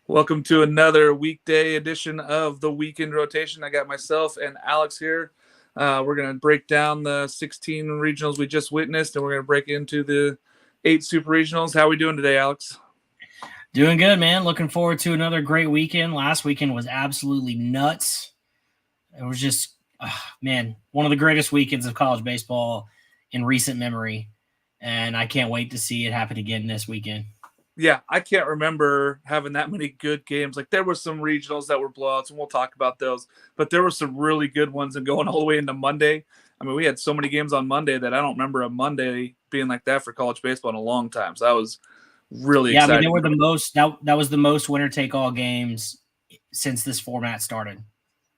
Welcome to another weekday edition of the Weekend Rotation. I got myself and Alex here. We're going to break down the 16 regionals we just witnessed, and we're going to break into the 8 super regionals. How are we doing today, Alex? Doing good, man. Looking forward to another great weekend. Last weekend was absolutely nuts. It was just, man, one of the greatest weekends of college baseball in recent memory. And I can't wait to see it happen again this weekend. Yeah, I can't remember having that many good games. Like, there were some regionals that were blowouts, and we'll talk about those. But there were some really good ones, and going all the way into Monday. I mean, we had so many games on Monday that I don't remember a Monday being like that for college baseball in a long time. So that was really Yeah, I mean, they exciting. were the most, that was the most winner take all games since this format started.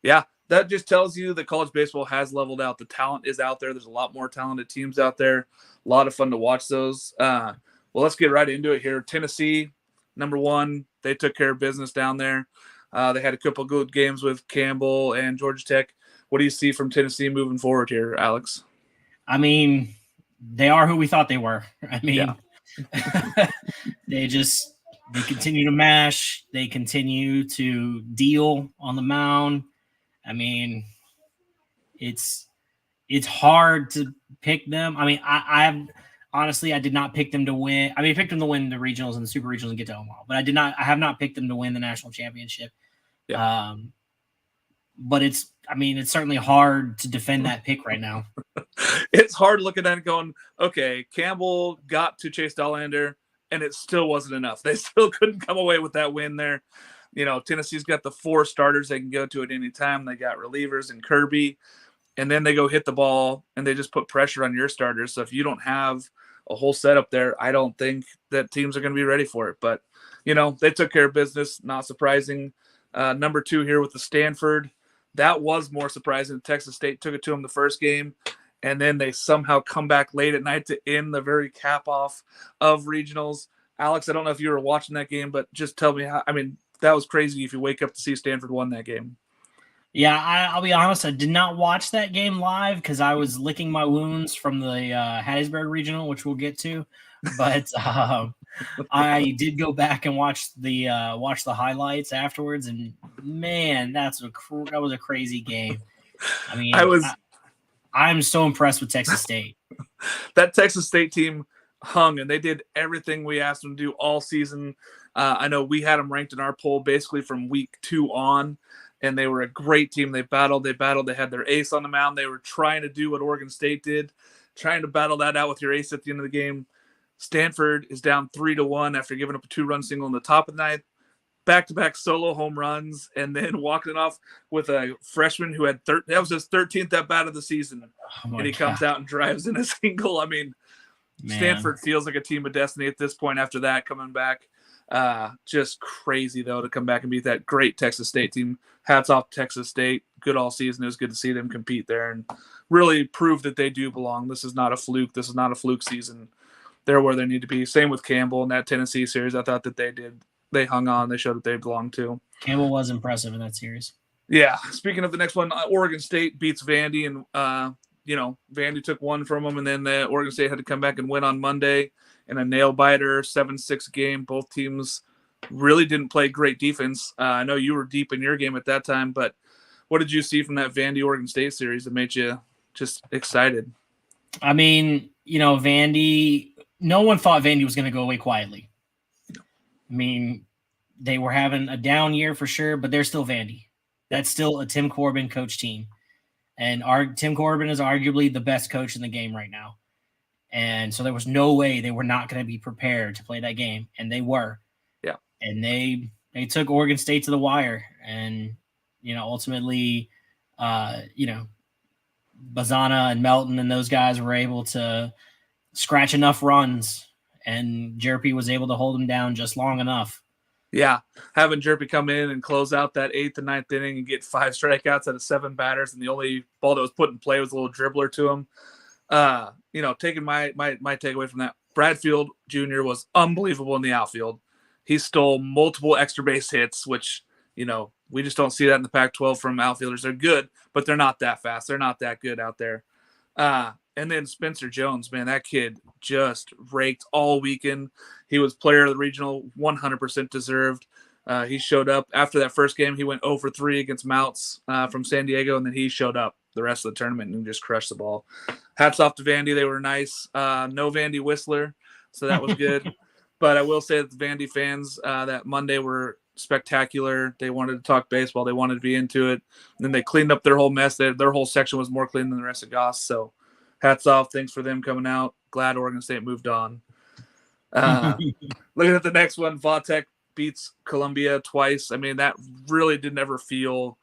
Yeah, that just tells you that college baseball has leveled out. The talent is out there. There's a lot more talented teams out there. A lot of fun to watch those. Well, let's get right into it here. Tennessee, number one, they took care of business down there. They had a couple good games with Campbell and Georgia Tech. What do you see from Tennessee moving forward here, Alex? I mean, they are who we thought they were. I mean, Yeah. they continue to mash. They continue to deal on the mound. I mean, it's hard to pick them. I mean, I honestly, I did not pick them to win. I mean, I picked them to win the regionals and the super regionals and get to Omaha, but I have not picked them to win the national championship. Yeah. But it's certainly hard to defend that pick right now. It's hard looking at it going, okay, Campbell got to Chase Dollander, and it still wasn't enough. They still couldn't come away with that win there. You know, Tennessee's got the 4 starters they can go to at any time. They got relievers and Kirby, and then they go hit the ball, and they just put pressure on your starters. So if you don't have a whole setup there, I don't think that teams are going to be ready for it. But, you know, they took care of business. Not surprising. Number 2 here with the Stanford. That was more surprising. Texas State took it to them the first game, and then they somehow come back late at night to end the very cap off of regionals. Alex, I don't know if you were watching that game, but just tell me how. I mean, that was crazy if you wake up to see Stanford won that game. Yeah, I'll be honest. I did not watch that game live because I was licking my wounds from the Hattiesburg regional, which we'll get to. But I did go back and watch the highlights afterwards, and man, that was a crazy game. I mean, I'm so impressed with Texas State. That Texas State team hung, and they did everything we asked them to do all season. I know we had them ranked in our poll basically from week 2 on, and they were a great team. They battled. They had their ace on the mound. They were trying to do what Oregon State did, trying to battle that out with your ace at the end of the game. Stanford is down 3-1 after giving up a 2-run single in the top of the ninth. Back-to-back solo home runs, and then walking it off with a freshman who had that was his 13th at bat of the season, and he comes out and drives in a single. I mean, man. Stanford feels like a team of destiny at this point after that coming back. Just crazy though to come back and beat that great Texas State team. Hats off to Texas State. Good all season. It was good to see them compete there and really prove that they do belong. This is not a fluke. This is not a fluke season. They're where they need to be. Same with Campbell in that Tennessee series. I thought that they hung on. They showed that they belong too. Campbell was impressive in that series. Yeah. Speaking of the next one, Oregon State beats Vandy, and Vandy took one from them, and then the Oregon State had to come back and win on Monday in a nail biter 7-6 game. Both teams really didn't play great defense. I know you were deep in your game at that time, but what did you see from that Vandy Oregon State series that made you just excited? I mean, Vandy. No one thought Vandy was going to go away quietly. I mean, they were having a down year for sure, but they're still Vandy. That's still a Tim Corbin coach team. And Tim Corbin is arguably the best coach in the game right now. And so there was no way they were not going to be prepared to play that game. And they were. Yeah. And they took Oregon State to the wire. And, ultimately, Bazana and Melton and those guys were able to scratch enough runs. And Jerpy was able to hold them down just long enough. Yeah, having Jerpy come in and close out that 8th and 9th inning and get 5 strikeouts out of 7 batters, and the only ball that was put in play was a little dribbler to him. Taking my takeaway from that, Bradfield Jr. was unbelievable in the outfield. He stole multiple extra base hits, which, we just don't see that in the Pac-12 from outfielders. They're good, but they're not that fast. They're not that good out there. And then Spencer Jones, man, that kid just raked all weekend. He was player of the regional, 100% deserved. He showed up after that first game. He went 0 for 3 against Mounts from San Diego, and then he showed up the rest of the tournament and just crushed the ball. Hats off to Vandy. They were nice. No Vandy Whistler, so that was good. But I will say that the Vandy fans that Monday were spectacular. They wanted to talk baseball. They wanted to be into it. And then they cleaned up their whole mess. Their whole section was more clean than the rest of Goss. So hats off. Thanks for them coming out. Glad Oregon State moved on. Looking at the next one, Vautech beats Columbia twice. I mean, that really did never feel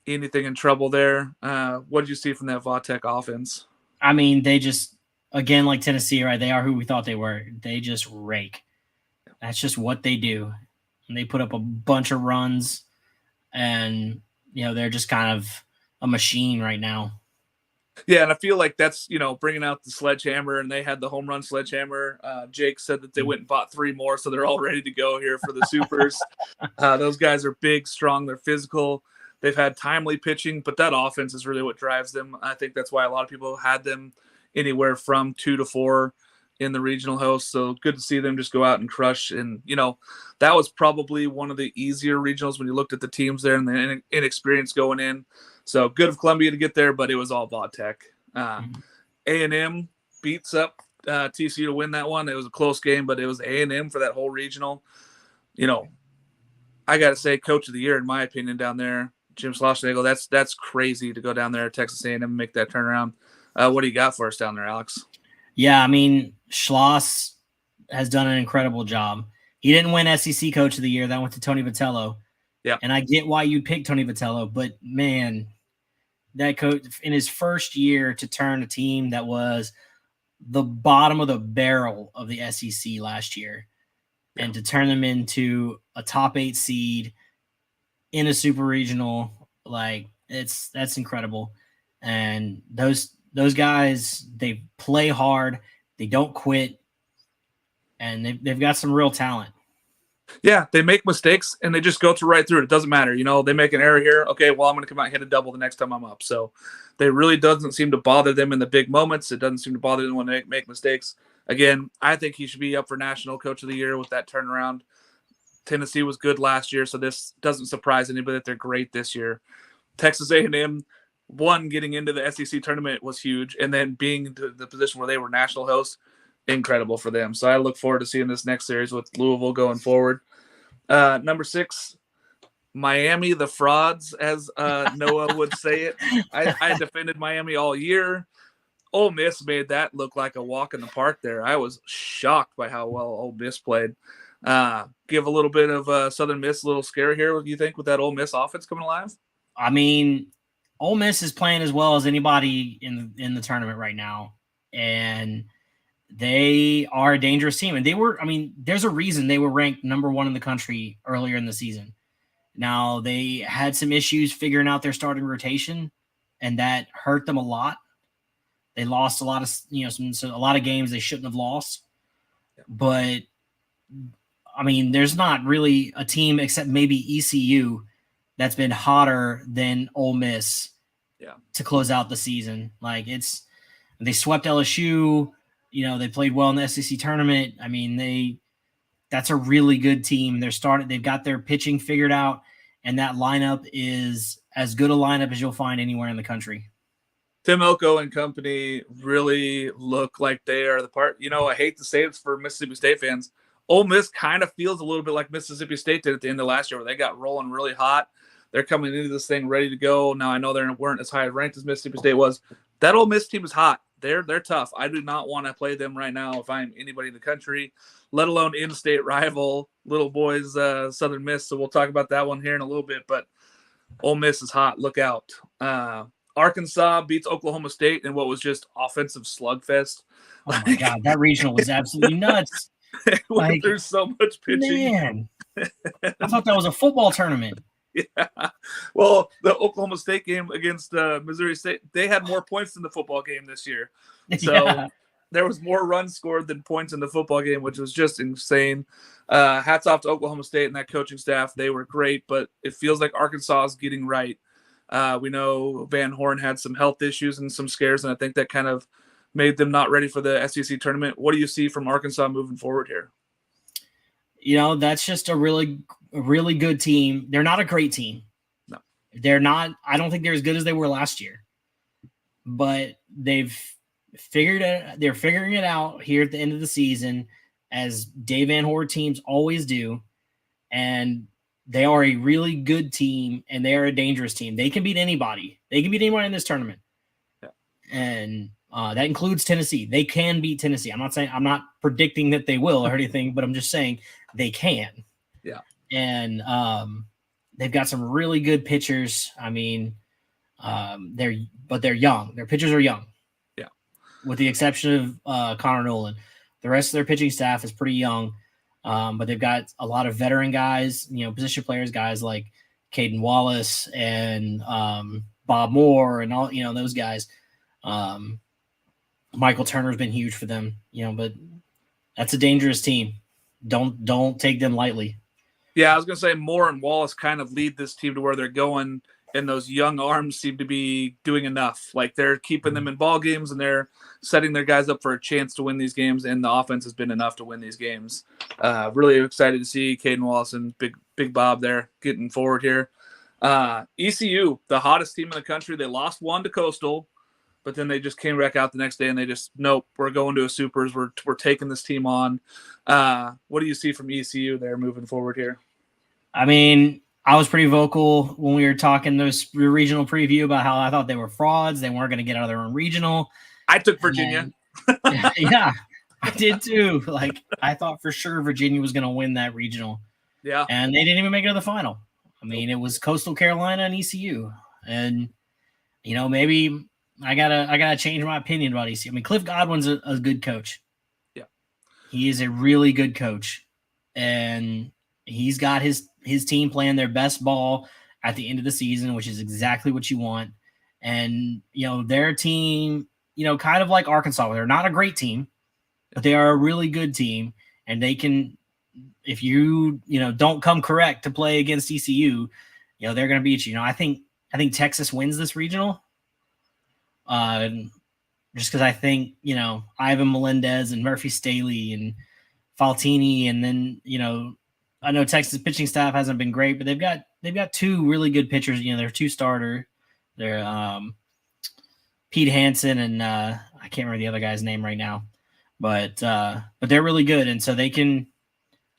anything in trouble there. What did you see from that Vautech offense? I mean, they just, again, like Tennessee, right? They are who we thought they were. They just rake. That's just what they do. And they put up a bunch of runs, and, they're just kind of a machine right now. Yeah, and I feel like that's, bringing out the sledgehammer, and they had the home run sledgehammer. Jake said that they went and bought 3 more, so they're all ready to go here for the Supers. Those guys are big, strong, they're physical. They've had timely pitching, but that offense is really what drives them. I think that's why a lot of people had them anywhere from 2 to 4 in the regional host. So good to see them just go out and crush. And, that was probably one of the easier regionals when you looked at the teams there and the inexperience going in. So good of Columbia to get there, but it was all Vautech. A&M beats up TCU to win that one. It was a close game, but it was A&M for that whole regional. I got to say, coach of the year, in my opinion, down there, Jim Schlossnagle. That's crazy to go down there at Texas A&M and make that turnaround. What do you got for us down there, Alex? Yeah, I mean, Schloss has done an incredible job. He didn't win SEC Coach of the Year. That went to Tony Vitello. Yeah. And I get why you picked Tony Vitello, but, man, that coach in his first year to turn a team that was the bottom of the barrel of the SEC last year and to turn them into a top 8 seed in a super regional, that's incredible. And those guys, they play hard, they don't quit, and they've got some real talent. Yeah, they make mistakes and they just go right through it. It doesn't matter. They make an error here. Okay, well, I'm going to come out and hit a double the next time I'm up. So they really doesn't seem to bother them in the big moments. It doesn't seem to bother them when they make mistakes. Again, I think he should be up for National Coach of the Year with that turnaround. Tennessee was good last year, so this doesn't surprise anybody that they're great this year. Texas A&M, getting into the SEC tournament was huge, and then being in the position where they were national hosts, incredible for them. So I look forward to seeing this next series with Louisville going forward. Number 6, Miami, the frauds, as Noah would say it. I defended Miami all year. Ole Miss made that look like a walk in the park there. I was shocked by how well Ole Miss played. Give a little bit of Southern Miss a little scare here, what do you think, with that Ole Miss offense coming alive? I mean, Ole Miss is playing as well as anybody in the tournament right now. And they are a dangerous team. And there's a reason they were ranked number 1 in the country earlier in the season. Now, they had some issues figuring out their starting rotation, and that hurt them a lot. They lost a lot of, a lot of games they shouldn't have lost. But, there's not really a team except maybe ECU that's been hotter than Ole Miss to close out the season. They swept LSU. They played well in the SEC tournament. That's a really good team. They've got their pitching figured out, and that lineup is as good a lineup as you'll find anywhere in the country. Tim Elko and company really look like they are the part. I hate to say it for Mississippi State fans. Ole Miss kind of feels a little bit like Mississippi State did at the end of last year, where they got rolling really hot. They're coming into this thing ready to go. Now, I know they weren't as high ranked as Mississippi State was. That Ole Miss team is hot. They're tough. I do not want to play them right now if I'm anybody in the country, let alone in-state rival, little boys, Southern Miss. So we'll talk about that one here in a little bit. But Ole Miss is hot. Look out. Arkansas beats Oklahoma State in what was just offensive slugfest. Oh, my God. That regional was absolutely nuts. There's so much pitching. Man, I thought that was a football tournament. Yeah. Well, the Oklahoma State game against Missouri State, they had more points in the football game this year. So there was more runs scored than points in the football game, which was just insane. Hats off to Oklahoma State and that coaching staff. They were great, but it feels like Arkansas is getting right. We know Van Horn had some health issues and some scares, and I think that kind of made them not ready for the SEC tournament. What do you see from Arkansas moving forward here? That's just a really a really good team. They're not a great team. No. They're not. I don't think they're as good as they were last year. But they've figured it. They're figuring it out here at the end of the season, as Dave Van Horn teams always do, and they are a really good team, and they are a dangerous team. They can beat anybody. They can beat anyone in this tournament, and that includes Tennessee. They can beat Tennessee. I'm not predicting that they will or anything, but I'm just saying they can. Yeah, and they've got some really good pitchers. I mean, they're young. Their pitchers are young. Yeah, with the exception of Connor Nolan. The rest of their pitching staff is pretty young, but they've got a lot of veteran guys, position players, guys like Caden Wallace and Bob Moore and all, those guys. Michael Turner's been huge for them, but that's a dangerous team. Don't take them lightly. Yeah, I was going to say Moore and Wallace kind of lead this team to where they're going, and those young arms seem to be doing enough. Like, they're keeping them in ball games, and they're setting their guys up for a chance to win these games, and the offense has been enough to win these games. Really excited to see Caden Wallace and Big Bob there getting forward here. ECU, the hottest team in the country. They lost one to Coastal, but then they just came back out the next day, and they just, nope, we're going to a Supers. We're taking this team on. What do you see from ECU there moving forward here? I mean, I was pretty vocal when we were talking those regional preview about how I thought they were frauds. They weren't going to get out of their own regional. I took Virginia. Yeah, I did too. Like, I thought for sure Virginia was going to win that regional. Yeah. And they didn't even make it to the final. I mean, it was Coastal Carolina and ECU. And, maybe I gotta change my opinion about ECU. I mean, Cliff Godwin's a good coach. Yeah. He is a really good coach. And he's got his team playing their best ball at the end of the season, which is exactly what you want. And, their team, kind of like Arkansas, they're not a great team, but they are a really good team. And they can, if you, don't come correct to play against ECU, they're going to beat you. I think Texas wins this regional. Just because I think, Ivan Melendez and Murphy Staley and Faltini, and then, I know Texas pitching staff hasn't been great, but they've got two really good pitchers. They're two starter. They're Pete Hansen and I can't remember the other guy's name right now, but they're really good, and so they can.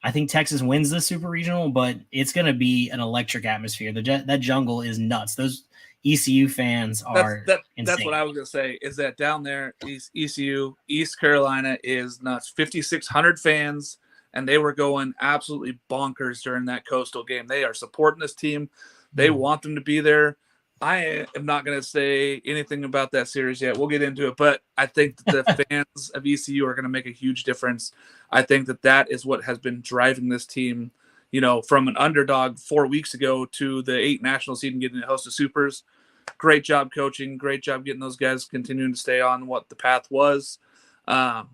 I think Texas wins the super regional, but it's going to be an electric atmosphere. That jungle is nuts. Those ECU fans are that's what I was going to say, is that down there, ECU, East Carolina is nuts. 5,600 fans, and they were going absolutely bonkers during that Coastal game. They are supporting this team. They want them to be there. I am not going to say anything about that series yet. We'll get into it, but I think that the fans of ECU are going to make a huge difference. I think that is what has been driving this team, from an underdog 4 weeks ago to the 8 national seed and getting to host the Supers. Great job coaching. Great job getting those guys continuing to stay on what the path was.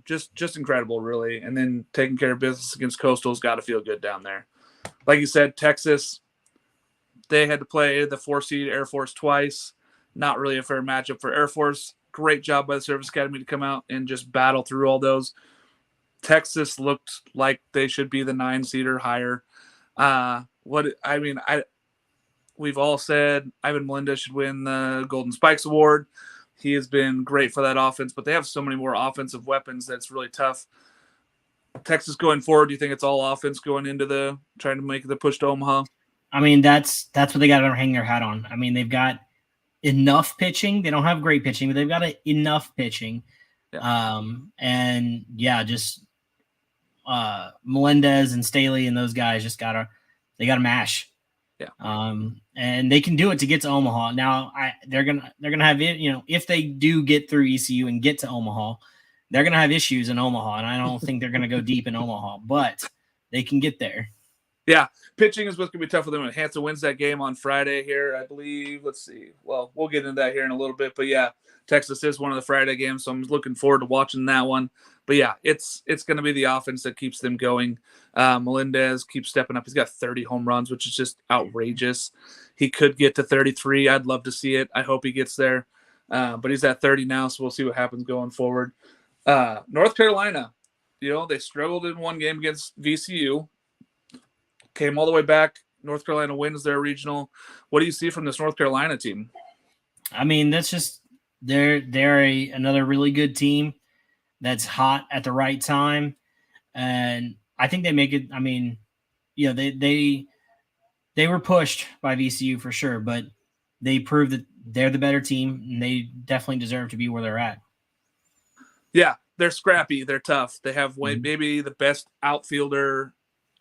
Just incredible, really. And then taking care of business against Coastal's got to feel good down there. Like you said, Texas, they had to play the 4-seed Air Force twice. Not really a fair matchup for Air Force. Great job by the Service Academy to come out and just battle through all those. Texas looked like they should be the 9-seed or higher. We've all said Ivan Melendez should win the Golden Spikes Award. He has been great for that offense, but they have so many more offensive weapons that's really tough. Texas going forward, do you think it's all offense going into trying to make the push to Omaha? I mean, that's what they got to hang their hat on. I mean, they've got enough pitching. They don't have great pitching, but they've got enough pitching. Yeah. Melendez and Staley and those guys just gotta mash. Yeah. And they can do it to get to Omaha. Now, they're gonna have it. If they do get through ECU and get to Omaha, they're gonna have issues in Omaha, and I don't think they're gonna go deep in Omaha, but they can get there. Yeah, pitching is what's going to be tough for them. And Hanson wins that game on Friday here, I believe. Let's see. Well, we'll get into that here in a little bit. But, yeah, Texas is one of the Friday games, so I'm looking forward to watching that one. But, yeah, it's going to be the offense that keeps them going. Melendez keeps stepping up. He's got 30 home runs, which is just outrageous. He could get to 33. I'd love to see it. I hope he gets there. But he's at 30 now, so we'll see what happens going forward. North Carolina, they struggled in one game against VCU. came all the way back. North Carolina wins their regional. What do you see from this North Carolina team? I mean, that's just they're another really good team that's hot at the right time, and I think they make it. I mean, they were pushed by VCU for sure, but they proved that they're the better team, and they definitely deserve to be where they're at. Yeah, they're scrappy. They're tough. They have maybe the best outfielder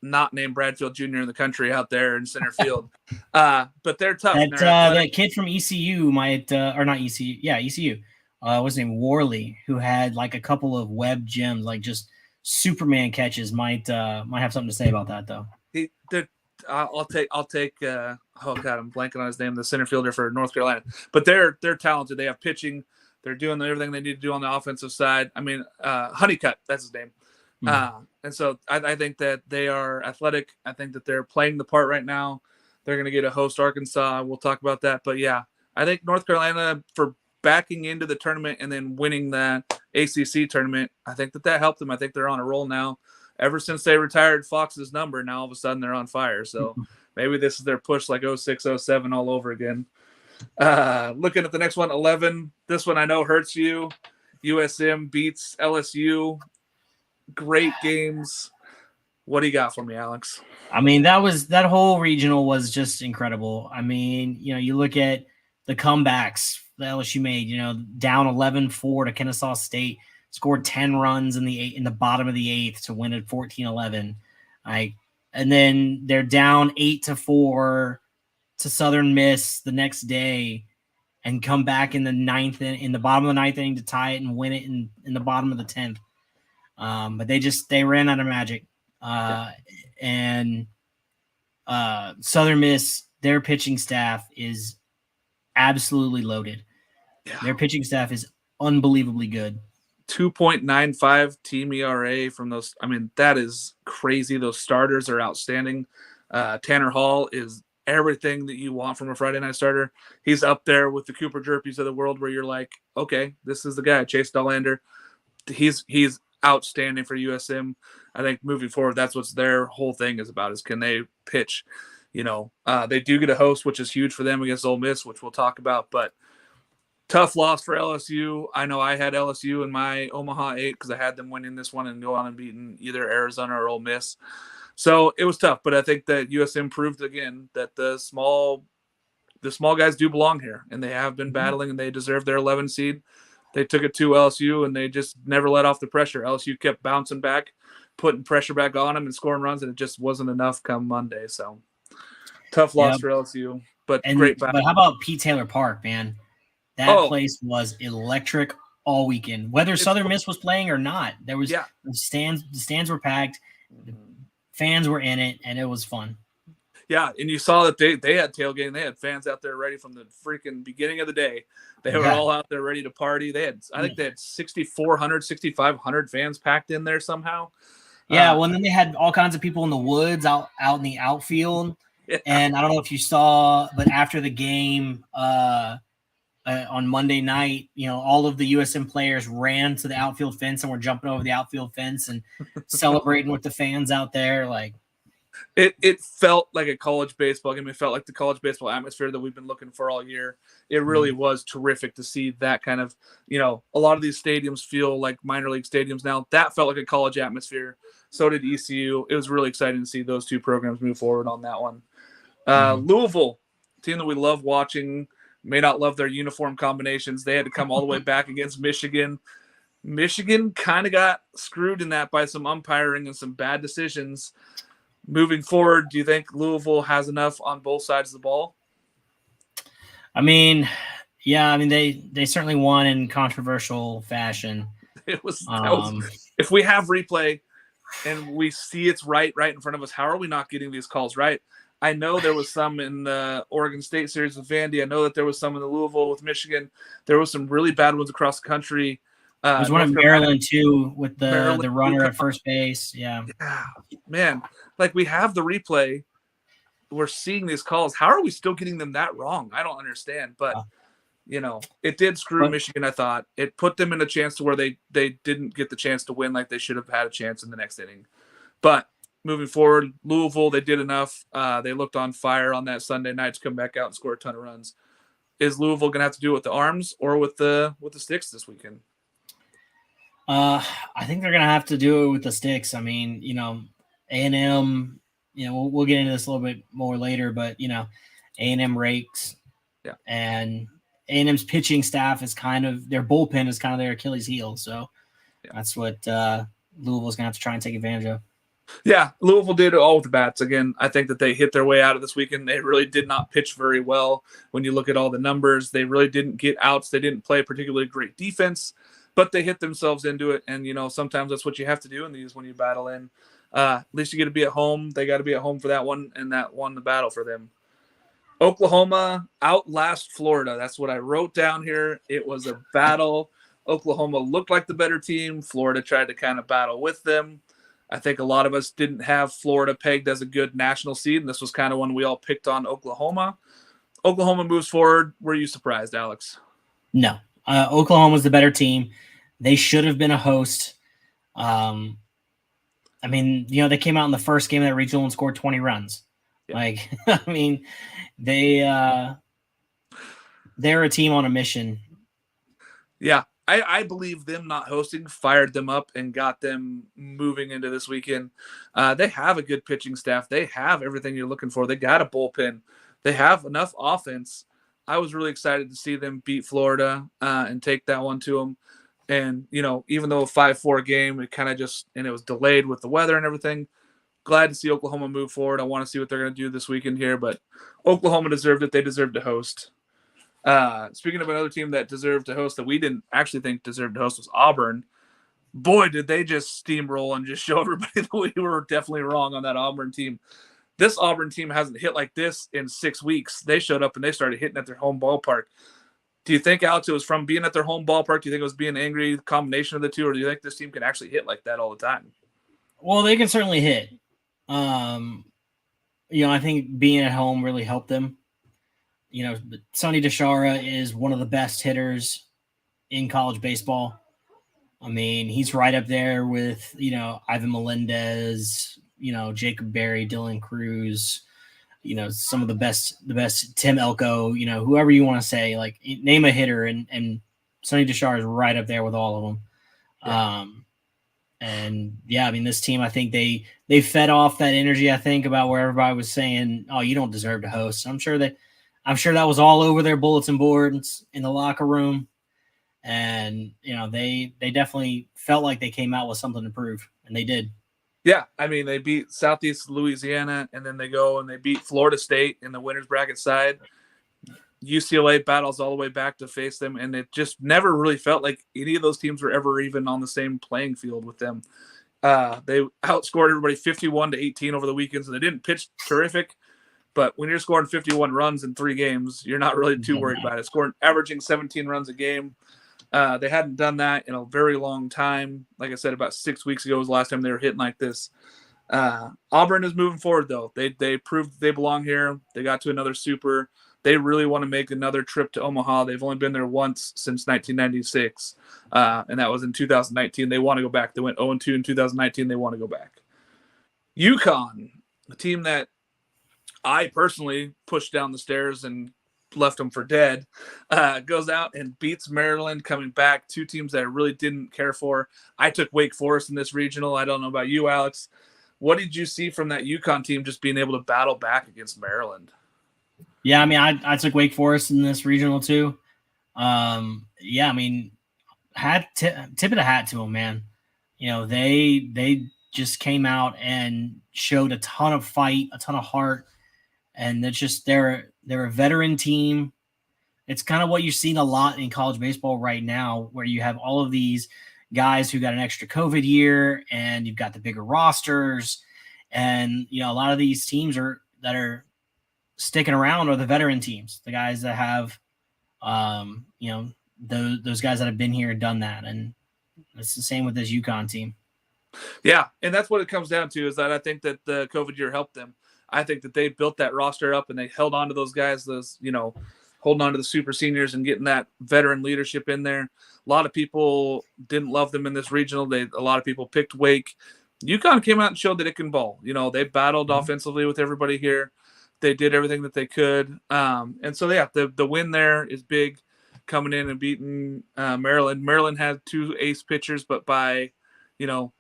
not named Bradfield Jr. in the country out there in center field. But they're tough. That kid from ECU might, or not ECU. Yeah, ECU. What's his name? Warley, who had like a couple of web gems, like just Superman catches, might have something to say about that though. I'll take oh god, I'm blanking on his name, the center fielder for North Carolina. But they're talented. They have pitching. They're doing everything they need to do on the offensive side. I mean, Honeycutt, that's his name. And so I think that they are athletic. I think that they're playing the part right now. They're going to get a host Arkansas. We'll talk about that. But yeah, I think North Carolina, for backing into the tournament and then winning that ACC tournament, I think that helped them. I think they're on a roll now. Ever since they retired Fox's number, now all of a sudden they're on fire. So maybe this is their push like 06, 07 all over again. Looking at the next one, 11. This one I know hurts you. USM beats LSU. Great games. What do you got for me, Alex? I mean, that whole regional was just incredible. I mean, you look at the comebacks that LSU made, down 11-4 to Kennesaw State, scored 10 runs in the bottom of the eighth to win at 14-11. And then they're down 8-4 to Southern Miss the next day and come back in the bottom of the ninth inning to tie it and win it in the bottom of the 10th. But they ran out of magic. And Southern Miss, their pitching staff is absolutely loaded. Yeah. Their pitching staff is unbelievably good. 2.95 team ERA from those. I mean, that is crazy. Those starters are outstanding. Tanner Hall is everything that you want from a Friday night starter. He's up there with the Cooper Jerpies of the world where you're like, okay, this is the guy. Chase Dollander. He's outstanding for USM. I think moving forward, that's what their whole thing is about, is can they pitch? They do get a host, which is huge for them against Ole Miss, which we'll talk about, but tough loss for LSU. I know I had LSU in my Omaha 8 because I had them winning this one and go on and beating either Arizona or Ole Miss. So it was tough, but I think that USM proved again that the small guys do belong here, and they have been battling, and they deserve their 11 seed. They took it to LSU, and they just never let off the pressure. LSU kept bouncing back, putting pressure back on them and scoring runs, and it just wasn't enough come Monday. So tough loss for LSU, but great battle. But how about Pete Taylor Park, man? That place was electric all weekend. Whether Southern Miss was playing or not, there was the stands were packed, fans were in it, and it was fun. Yeah, and you saw that they had tailgating. They had fans out there ready from the freaking beginning of the day. They were all out there ready to party. I think they had 6,400, 6,500 fans packed in there somehow. Yeah, well, and then they had all kinds of people in the woods out in the outfield. Yeah. And I don't know if you saw, but after the game on Monday night, all of the USM players ran to the outfield fence and were jumping over the outfield fence and celebrating with the fans out there. Like, It felt like a college baseball game. It felt like the college baseball atmosphere that we've been looking for all year. It really was terrific to see that kind of, a lot of these stadiums feel like minor league stadiums now. That felt like a college atmosphere. So did ECU. It was really exciting to see those two programs move forward on that one. Louisville, team that we love watching, may not love their uniform combinations. They had to come all the way back against Michigan. Michigan kind of got screwed in that by some umpiring and some bad decisions. Moving forward, do you think Louisville has enough on both sides of the ball? I mean, yeah. I mean, they certainly won in controversial fashion. It was if we have replay and we see it's right in front of us, how are we not getting these calls right? I know there was some in the Oregon State series with Vandy. I know that there was some in the Louisville with Michigan. There was some really bad ones across the country. There's one in Maryland too with the runner at first base. Yeah, man. Like, we have the replay. We're seeing these calls. How are we still getting them that wrong? I don't understand. But, it did screw Michigan, I thought. It put them in a chance to where they didn't get the chance to win like they should have had a chance in the next inning. But moving forward. Louisville, they did enough. They looked on fire on that Sunday night to come back out and score a ton of runs. Is Louisville going to have to do it with the arms or with the sticks this weekend? I think they're going to have to do it with the sticks. I mean, A&M, we'll get into this a little bit more later, but, A&M rakes. Yeah. And A&M's pitching staff is their bullpen is kind of their Achilles heel. So that's what Louisville's going to have to try and take advantage of. Yeah, Louisville did it all with the bats. Again, I think that they hit their way out of this weekend. They really did not pitch very well. When you look at all the numbers, they really didn't get outs. They didn't play a particularly great defense, but they hit themselves into it. And, sometimes that's what you have to do in these when you battle in. At least you get to be at home. They got to be at home for that one, and that won the battle for them. Oklahoma outlast Florida. That's what I wrote down here. It was a battle. Oklahoma looked like the better team. Florida tried to kind of battle with them. I think a lot of us didn't have Florida pegged as a good national seed, and this was kind of when we all picked on Oklahoma. Oklahoma moves forward. Were you surprised, Alex? No. Oklahoma was the better team. They should have been a host. They came out in the first game of that regional and scored 20 runs. Yeah. They're a team on a mission. Yeah. I believe them not hosting fired them up and got them moving into this weekend. They have a good pitching staff. They have everything you're looking for. They got a bullpen. They have enough offense. I was really excited to see them beat Florida and take that one to them. And, even though a 5-4 game, it kind of and it was delayed with the weather and everything. Glad to see Oklahoma move forward. I want to see what they're going to do this weekend here, but Oklahoma deserved it. They deserved to host. Speaking of another team that deserved to host that we didn't actually think deserved to host was Auburn. Boy, did they just steamroll and just show everybody that we were definitely wrong on that Auburn team. This Auburn team hasn't hit like this in 6 weeks. They showed up and they started hitting at their home ballpark. Do you think, Alex, it was from being at their home ballpark? Do you think it was being angry, combination of the two, or do you think this team can actually hit like that all the time? Well, they can certainly hit. I think being at home really helped them. Sonny DeShara is one of the best hitters in college baseball. I mean, he's right up there with, Ivan Melendez, Jacob Berry, Dylan Cruz, some of the best Tim Elko, whoever you want to say, like name a hitter and Sonny DeShara is right up there with all of them. Yeah. This team, I think they fed off that energy, I think, about where everybody was saying, oh, you don't deserve to host. I'm sure that was all over their bulletin boards in the locker room. And, they definitely felt like they came out with something to prove, and they did. Yeah, they beat Southeast Louisiana, and then they go and they beat Florida State in the winner's bracket side. UCLA battles all the way back to face them, and it just never really felt like any of those teams were ever even on the same playing field with them. They outscored everybody 51-18 over the weekend, so they didn't pitch terrific. But when you're scoring 51 runs in 3 games, you're not really too worried about it. Averaging 17 runs a game. They hadn't done that in a very long time. Like I said, about 6 weeks ago was the last time they were hitting like this. Auburn is moving forward, though. They proved they belong here. They got to another super. They really want to make another trip to Omaha. They've only been there once since 1996, and that was in 2019. They want to go back. They went 0-2 in 2019. They want to go back. UConn, a team that I personally pushed down the stairs and left them for dead, goes out and beats Maryland, coming back. 2 teams that I really didn't care for. I took Wake Forest in this regional. I don't know about you, Alex. What did you see from that UConn team just being able to battle back against Maryland? Yeah, I took Wake Forest in this regional too. Tip of the hat to them, man. They just came out and showed a ton of fight, a ton of heart, and they're a veteran team. It's kind of what you're seeing a lot in college baseball right now, where you have all of these guys who got an extra COVID year, and you've got the bigger rosters, and a lot of these teams that are sticking around are the veteran teams, the guys that have, those guys that have been here and done that. And it's the same with this UConn team. Yeah. And that's what it comes down to, is that I think that the COVID year helped them. I think that they built that roster up and they held on to those guys, holding on to the super seniors and getting that veteran leadership in there. A lot of people didn't love them in this regional. A lot of people picked Wake. UConn came out and showed that it can ball. They battled offensively with everybody here. They did everything that they could. And so, yeah, the win there is big, coming in and beating Maryland. Maryland had 2 ace pitchers, but by,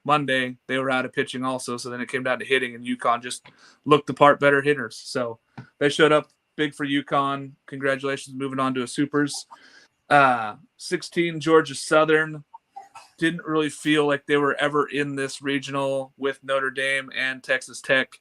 Monday, they were out of pitching also. So then it came down to hitting, and UConn just looked the part, better hitters. So they showed up big for UConn. Congratulations, moving on to a Supers. 16, Georgia Southern. Didn't really feel like they were ever in this regional with Notre Dame and Texas Tech.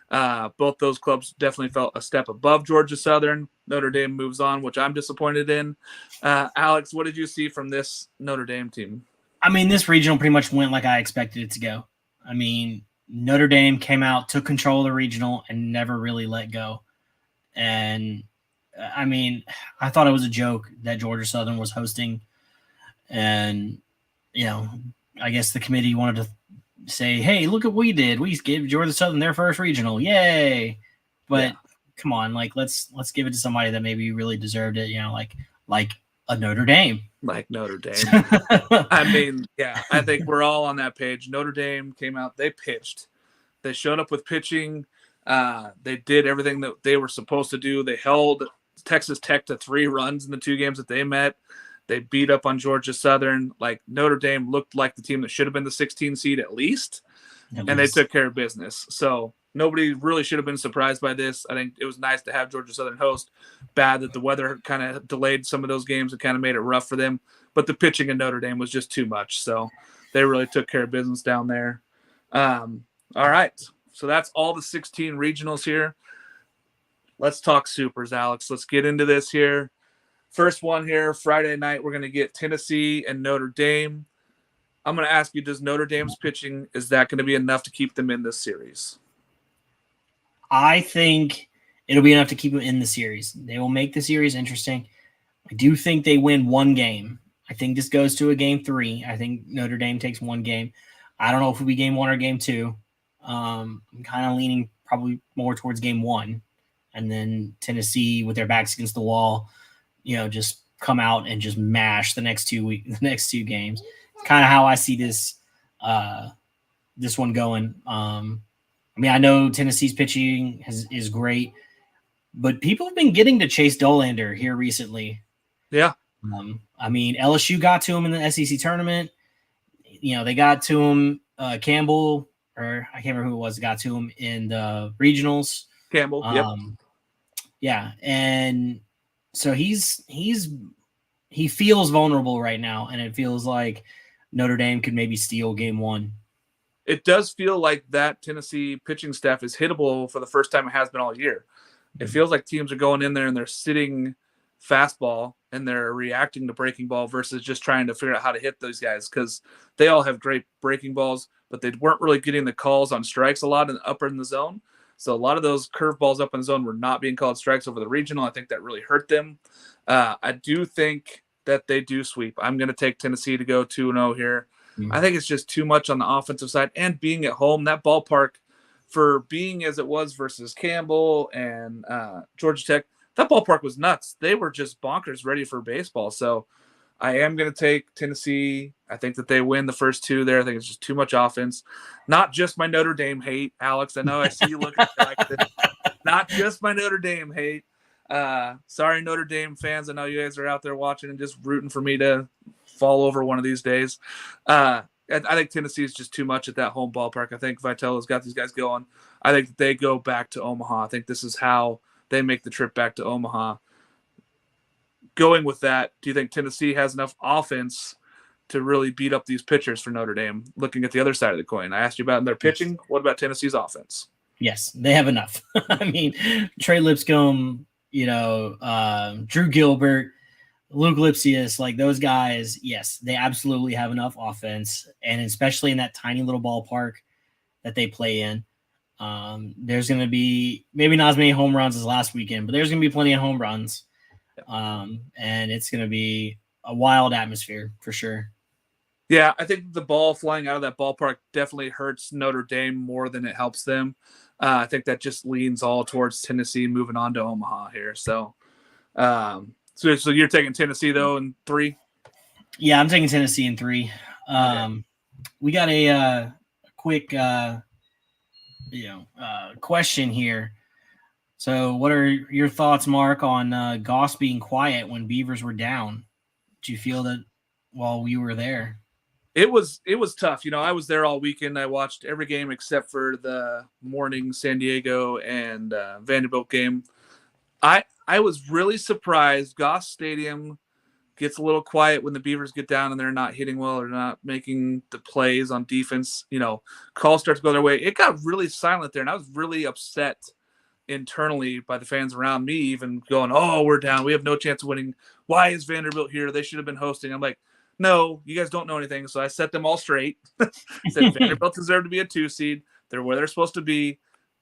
Both those clubs definitely felt a step above Georgia Southern. Notre Dame moves on, which I'm disappointed in. Alex, what did you see from this Notre Dame team? I mean, this regional pretty much went like I expected it to go. I mean, Notre Dame came out, took control of the regional, and never really let go. And, I mean, I thought it was a joke that Georgia Southern was hosting. And, I guess the committee wanted to say, hey, look what we did. We gave Georgia Southern their first regional. Yay. But come on, let's give it to somebody that maybe really deserved it, like a Notre Dame. Like Notre Dame. I mean, yeah, I think we're all on that page. Notre Dame came out, they pitched. They showed up with pitching. They did everything that they were supposed to do. They held Texas Tech to 3 runs in the 2 games that they met. They beat up on Georgia Southern. Like, Notre Dame looked like the team that should have been the 16 seed at least. They took care of business. So nobody really should have been surprised by this. I think it was nice to have Georgia Southern host. Bad that the weather kind of delayed some of those games and kind of made it rough for them. But the pitching in Notre Dame was just too much. So they really took care of business down there. All right. So that's all the 16 regionals here. Let's talk Supers, Alex. Let's get into this here. First one here, Friday night, we're going to get Tennessee and Notre Dame. I'm going to ask you, does Notre Dame's pitching, is that going to be enough to keep them in this series? I think it'll be enough to keep them in the series. They will make the series interesting. I do think they win 1 game. I think this goes to a game 3. I think Notre Dame takes 1 game. I don't know if it'll be game 1 or game 2. I'm kind of leaning probably more towards game 1. And then Tennessee, with their backs against the wall, just come out and just mash the next 2 games. It's kind of how I see this one going. I mean, I know Tennessee's pitching is great, but people have been getting to Chase Dolander here recently. Yeah. I mean, LSU got to him in the SEC tournament. They got to him, Campbell, or I can't remember who it was, got to him in the regionals. Campbell, yep. Yeah, and so he feels vulnerable right now, and it feels like Notre Dame could maybe steal game 1. It does feel like that Tennessee pitching staff is hittable for the first time it has been all year. It feels like teams are going in there and they're sitting fastball and they're reacting to breaking ball versus just trying to figure out how to hit those guys, because they all have great breaking balls, but they weren't really getting the calls on strikes a lot up in the zone. So a lot of those curveballs up in the zone were not being called strikes over the regional. I think that really hurt them. I do think that they do sweep. I'm going to take Tennessee to go 2-0 here. Mm-hmm. I think it's just too much on the offensive side, and being at home, that ballpark, for being as it was versus Campbell and Georgia Tech, that ballpark was nuts. They were just bonkers ready for baseball. So I am going to take Tennessee. I think that they win the first 2 there. I think it's just too much offense. Not just my Notre Dame hate, Alex. I know I see you looking like this. Not just my Notre Dame hate. Sorry, Notre Dame fans. I know you guys are out there watching and just rooting for me to fall over one of these days. I think Tennessee is just too much at that home ballpark. I think Vitello's got these guys going. I think they go back to Omaha. I think this is how they make the trip back to Omaha. Going with that, do you think Tennessee has enough offense to really beat up these pitchers for Notre Dame? Looking at the other side of the coin, I asked you about their pitching. What about Tennessee's offense? Yes, they have enough. I mean, Trey Lipscomb, Drew Gilbert, Luke Lipsius, like those guys, yes, they absolutely have enough offense, and especially in that tiny little ballpark that they play in. There's going to be maybe not as many home runs as last weekend, but there's going to be plenty of home runs. And it's going to be a wild atmosphere for sure. Yeah, I think the ball flying out of that ballpark definitely hurts Notre Dame more than it helps them. I think that just leans all towards Tennessee moving on to Omaha here. So you're taking Tennessee, though, in 3? Yeah, I'm taking Tennessee in 3. We got a quick question here. So what are your thoughts, Mark, on Goss being quiet when Beavers were down? Did you feel that while we were there? It was tough. I was there all weekend. I watched every game except for the morning San Diego and Vanderbilt game. I was really surprised. Goss Stadium gets a little quiet when the Beavers get down and they're not hitting well or not making the plays on defense. Calls start to go their way. It got really silent there, and I was really upset internally by the fans around me, even going, "Oh, we're down. We have no chance of winning. Why is Vanderbilt here? They should have been hosting." I'm like, no, you guys don't know anything. So I set them all straight. Said Vanderbilt deserved to be a 2 seed. They're where they're supposed to be.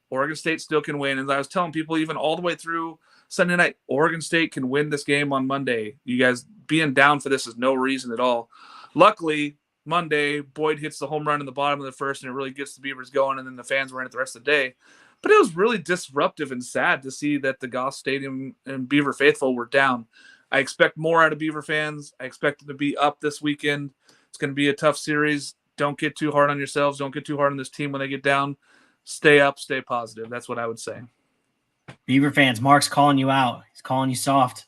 Oregon State still can win. And I was telling people even all the way through Sunday night, Oregon State can win this game on Monday. You guys being down for this is no reason at all. Luckily, Monday, Boyd hits the home run in the bottom of the first, and it really gets the Beavers going, and then the fans were in it the rest of the day. But it was really disruptive and sad to see that the Goss Stadium and Beaver faithful were down. I expect more out of Beaver fans. I expect them to be up this weekend. It's going to be a tough series. Don't get too hard on yourselves. Don't get too hard on this team when they get down. Stay up, stay positive. That's what I would say. Beaver fans, Mark's calling you out. He's calling you soft.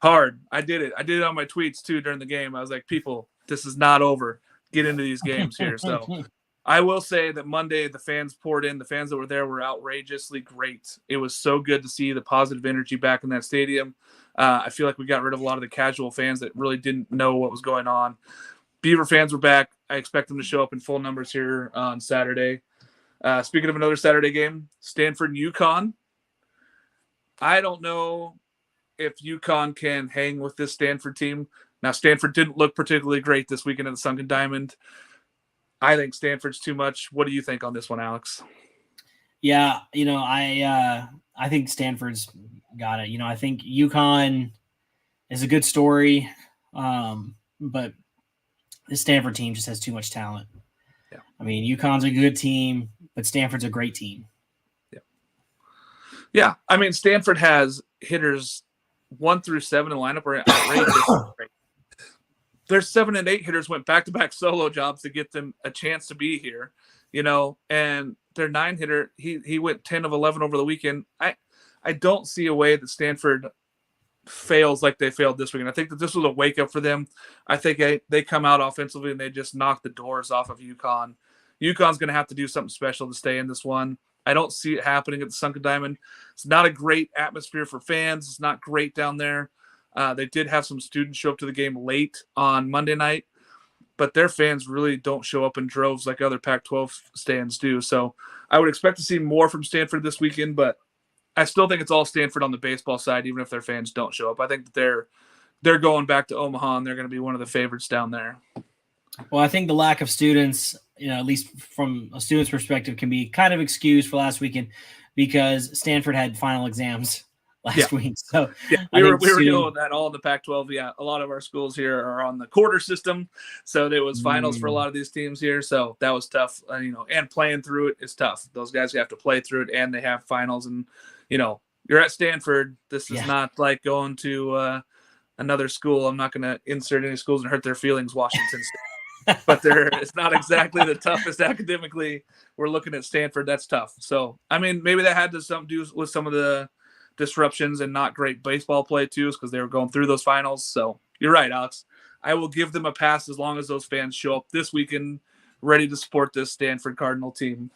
Hard. I did it. I did it on my tweets too during the game. I was like, people, this is not over. Get into these games here. So I will say that Monday the fans poured in. The fans that were there were outrageously great. It was so good to see the positive energy back in that stadium. I feel like we got rid of a lot of the casual fans that really didn't know what was going on. Beaver fans were back. I expect them to show up in full numbers here on Saturday. Speaking of another Saturday game, Stanford and UConn. I don't know if UConn can hang with this Stanford team. Now, Stanford didn't look particularly great this weekend at the Sunken Diamond. I think Stanford's too much. What do you think on this one, Alex? Yeah, I think Stanford's got it. I think UConn is a good story, but the Stanford team just has too much talent. Yeah. I mean, UConn's a good team, but Stanford's a great team. Yeah. I mean, Stanford has hitters 1 through 7 in the lineup are outrageous. Their 7 and 8 hitters went back-to-back solo jobs to get them a chance to be here, and their 9 hitter, he went 10 of 11 over the weekend. I don't see a way that Stanford fails like they failed this weekend. I think that this was a wake-up for them. I think they come out offensively and they just knock the doors off of UConn. UConn's going to have to do something special to stay in this one. I don't see it happening at the Sunken Diamond. It's not a great atmosphere for fans. It's not great down there. They did have some students show up to the game late on Monday night, but their fans really don't show up in droves like other Pac-12 stands do. So I would expect to see more from Stanford this weekend, but I still think it's all Stanford on the baseball side, even if their fans don't show up. I think that they're going back to Omaha, and they're going to be one of the favorites down there. Well, I think the lack of students, at least from a student's perspective, can be kind of excused for last weekend because Stanford had final exams last week. So we were dealing with that all in the Pac-12. Yeah, a lot of our schools here are on the quarter system, so there was finals for a lot of these teams here. So that was tough, and playing through it is tough. Those guys have to play through it, and they have finals. And you're at Stanford. This is not like going to another school. I'm not going to insert any schools and hurt their feelings. Washington State. But it's not exactly the toughest academically. We're looking at Stanford. That's tough. So, I mean, maybe that had to do with some of the disruptions and not great baseball play too, because they were going through those finals. So you're right, Alex. I will give them a pass as long as those fans show up this weekend ready to support this Stanford Cardinal team.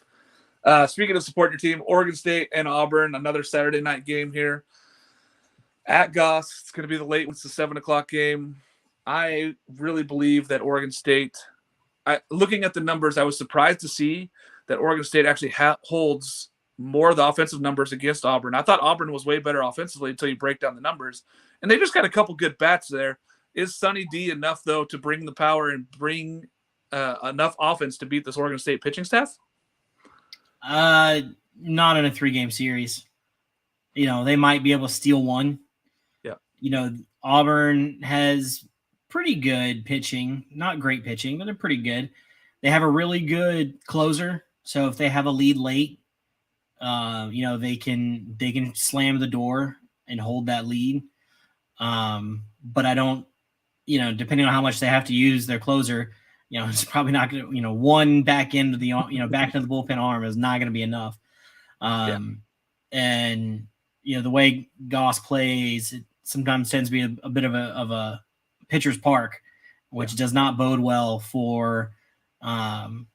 Speaking of support your team, Oregon State and Auburn, another Saturday night game here at Goss. It's going to be the late. It's the 7:00 game. I really believe that Oregon State, looking at the numbers, I was surprised to see that Oregon State actually holds more of the offensive numbers against Auburn. I thought Auburn was way better offensively until you break down the numbers. And they just got a couple good bats there. Is Sonny D enough, though, to bring the power and bring enough offense to beat this Oregon State pitching staff? Not in a 3-game series. They might be able to steal one. Yeah. Auburn has pretty good pitching, not great pitching, but they're pretty good. They have a really good closer. So if they have a lead late, they can slam the door and hold that lead. But I don't, depending on how much they have to use their closer, it's probably not going to, one back into the, back into the bullpen arm is not going to be enough. And, the way Goss plays, it sometimes tends to be a bit of a pitcher's park, which does not bode well for the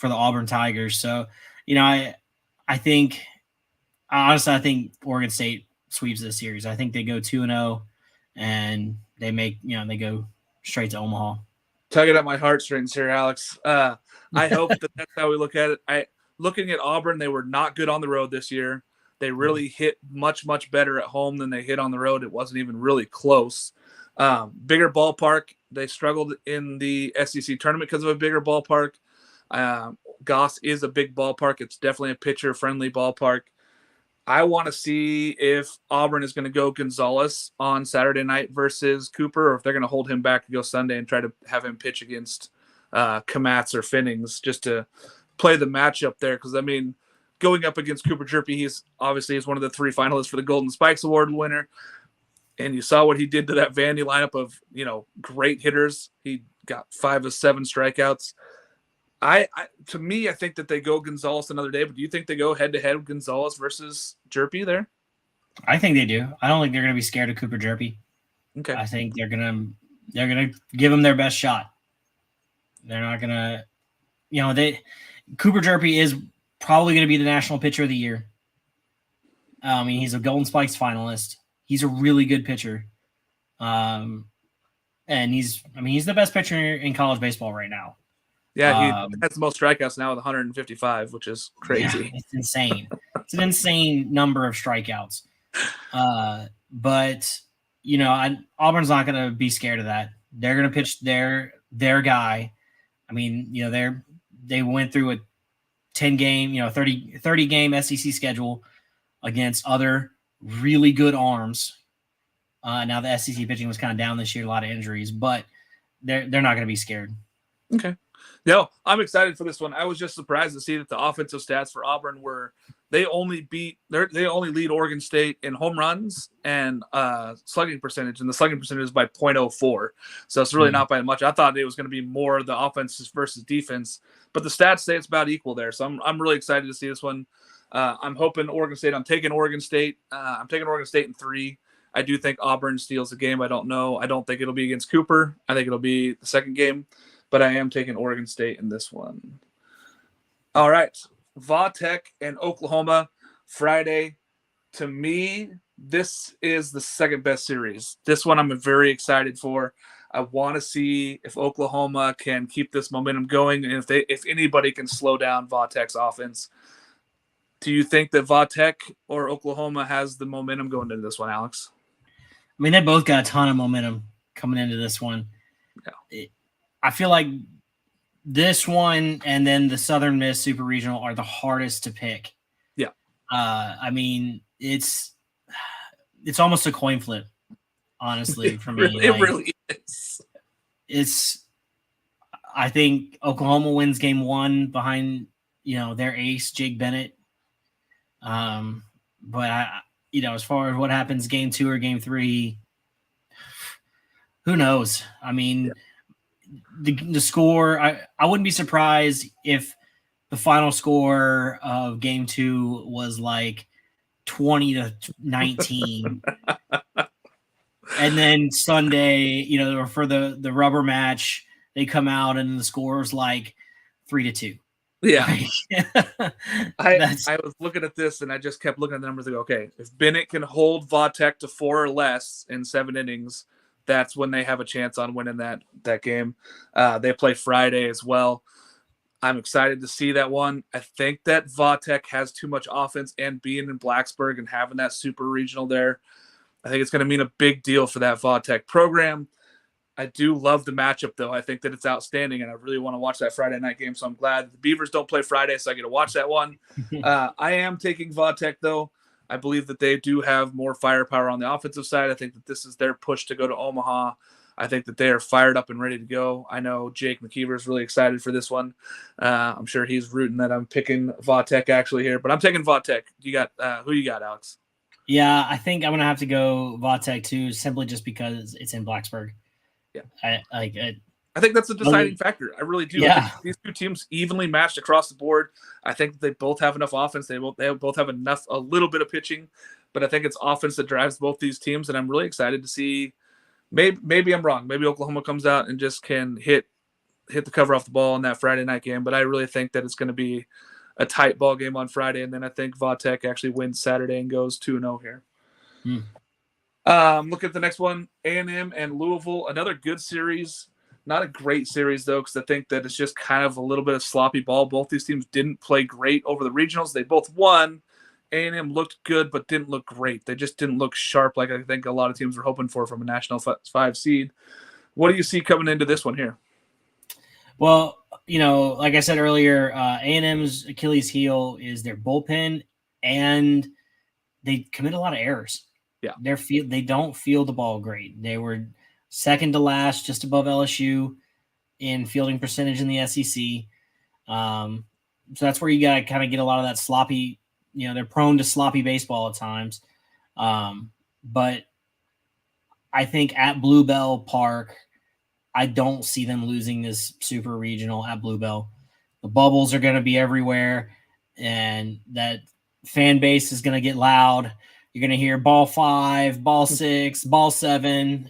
Auburn Tigers. So, I think Oregon State sweeps this series. I think they go 2-0 and they make, they go straight to Omaha. Tugging at my heartstrings here, Alex. I hope that's how we look at it. Looking at Auburn, they were not good on the road this year. They really hit much, much better at home than they hit on the road. It wasn't even really close. Bigger ballpark. They struggled in the SEC tournament because of a bigger ballpark. Goss is a big ballpark. It's definitely a pitcher-friendly ballpark. I want to see if Auburn is going to go Gonzalez on Saturday night versus Cooper, or if they're going to hold him back to go Sunday and try to have him pitch against Kamatz or Finnings just to play the matchup there. Because, going up against Cooper Jerpy, he's one of the 3 finalists for the Golden Spikes Award winner. And you saw what he did to that Vandy lineup of, great hitters. He got 5 of 7 strikeouts. To me, I think that they go Gonzalez another day, but do you think they go head-to-head with Gonzalez versus Jerpy there? I think they do. I don't think they're going to be scared of Cooper Jerpy. Okay. I think they're going to give him their best shot. They're not going to, Cooper Jerpy is probably going to be the National Pitcher of the Year. He's a Golden Spikes finalist. He's a really good pitcher. And he's the best pitcher in college baseball right now. Yeah, he has the most strikeouts now with 155, which is crazy. Yeah, it's insane. It's an insane number of strikeouts. But Auburn's not going to be scared of that. They're going to pitch their guy. They went through a 10-game, 30 game SEC schedule against other really good arms. Now the SEC pitching was kind of down this year, a lot of injuries, but they're not going to be scared. Okay. No, I'm excited for this one. I was just surprised to see that the offensive stats for Auburn were they only lead Oregon State in home runs and slugging percentage, and the slugging percentage is by .04. So it's really not by much. I thought it was going to be more the offense versus defense, but the stats say it's about equal there. So I'm really excited to see this one. I'm hoping Oregon State. I'm taking Oregon State. I'm taking Oregon State in 3. I do think Auburn steals the game. I don't know. I don't think it'll be against Cooper. I think it'll be the second game. But I am taking Oregon State in this one. All right. Va-Tech and Oklahoma Friday. To me, this is the second best series. This one I'm very excited for. I want to see if Oklahoma can keep this momentum going and if anybody can slow down Va-Tech's offense. Do you think that Va-Tech or Oklahoma has the momentum going into this one, Alex? They both got a ton of momentum coming into this one. Yeah. I feel like this one and then the Southern Miss Super Regional are the hardest to pick. Yeah. It's almost a coin flip, honestly, for me. It really is. I think Oklahoma wins game 1 behind, their ace, Jake Bennett. But as far as what happens game 2 or game 3, who knows? The score, I wouldn't be surprised if the final score of game 2 was like 20-19. And then Sunday, for the rubber match, they come out and the score is like 3-2. Yeah. I was looking at this and I just kept looking at the numbers and go, okay, if Bennett can hold Va-Tech to 4 or less in 7 innings, that's when they have a chance on winning that game. They play Friday as well. I'm excited to see that one. I think that Va-Tech has too much offense, and being in Blacksburg and having that super regional there, I think it's going to mean a big deal for that Va-Tech program. I do love the matchup, though. I think that it's outstanding, and I really want to watch that Friday night game, so I'm glad the Beavers don't play Friday, so I get to watch that one. I am taking Va-Tech, though. I believe that they do have more firepower on the offensive side. I think that this is their push to go to Omaha. I think that they are fired up and ready to go. I know Jake McKeever is really excited for this one. I'm sure he's rooting that I'm picking Va-Tech actually here, but I'm taking Va-Tech. You got who you got, Alex? Yeah, I think I'm gonna have to go Va-Tech too, simply just because it's in Blacksburg. Yeah, I think that's a deciding factor. I really do. Yeah. These two teams evenly matched across the board. I think they both have enough offense. They both have a little bit of pitching, but I think it's offense that drives both these teams. And I'm really excited to see. Maybe I'm wrong. Maybe Oklahoma comes out and just can hit the cover off the ball in that Friday night game. But I really think that it's going to be a tight ball game on Friday, and then I think Vautech actually wins Saturday and goes 2-0 here. Look at the next one, A&M and Louisville. Another good series. Not a great series, though, because I think that it's just kind of a little bit of sloppy ball. Both these teams didn't play great over the regionals. They both won. A&M looked good, but didn't look great. They just didn't look sharp like I think a lot of teams were hoping for from a National 5 seed. What do you see coming into this one here? Well, like I said earlier, A&M's Achilles heel is their bullpen, and they commit a lot of errors. Yeah. They don't field the ball great. They were second to last, just above LSU in fielding percentage in the SEC. So that's where you got to kind of get a lot of that sloppy, they're prone to sloppy baseball at times. But I think at Bluebell Park, I don't see them losing this super regional at Bluebell. The bubbles are going to be everywhere, and that fan base is going to get loud. You're going to hear ball 5, ball 6, ball 7.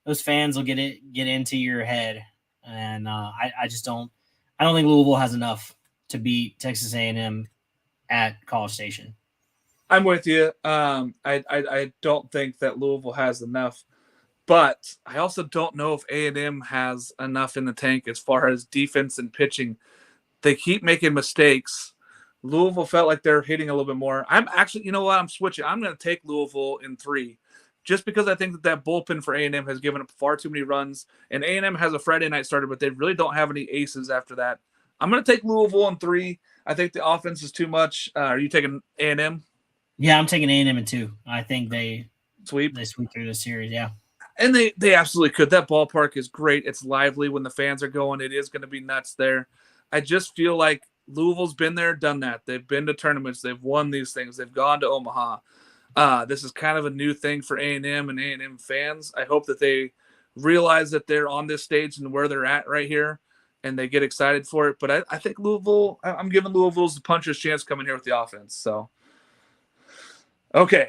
Those fans will get into your head, and I don't think Louisville has enough to beat Texas A&M at College Station. I'm with you. I don't think that Louisville has enough. But I also don't know if A&M has enough in the tank as far as defense and pitching. They keep making mistakes. Louisville felt like they're hitting a little bit more. I'm actually, I'm switching. I'm going to take Louisville in 3, just because I think that bullpen for A&M has given up far too many runs. And A&M has a Friday night starter, but they really don't have any aces after that. I'm going to take Louisville in 3. I think the offense is too much. Are you taking A&M? Yeah, I'm taking A&M in 2. I think they sweep through the series. Yeah. And they absolutely could. That ballpark is great. It's lively when the fans are going. It is going to be nuts there. I just feel like Louisville's been there, done that. They've been to tournaments. They've won these things. They've gone to Omaha. This is kind of a new thing for A&M and A&M fans. I hope that they realize that they're on this stage and where they're at right here, and they get excited for it. But I think Louisville, I'm giving Louisville's the puncher's chance coming here with the offense. So, okay,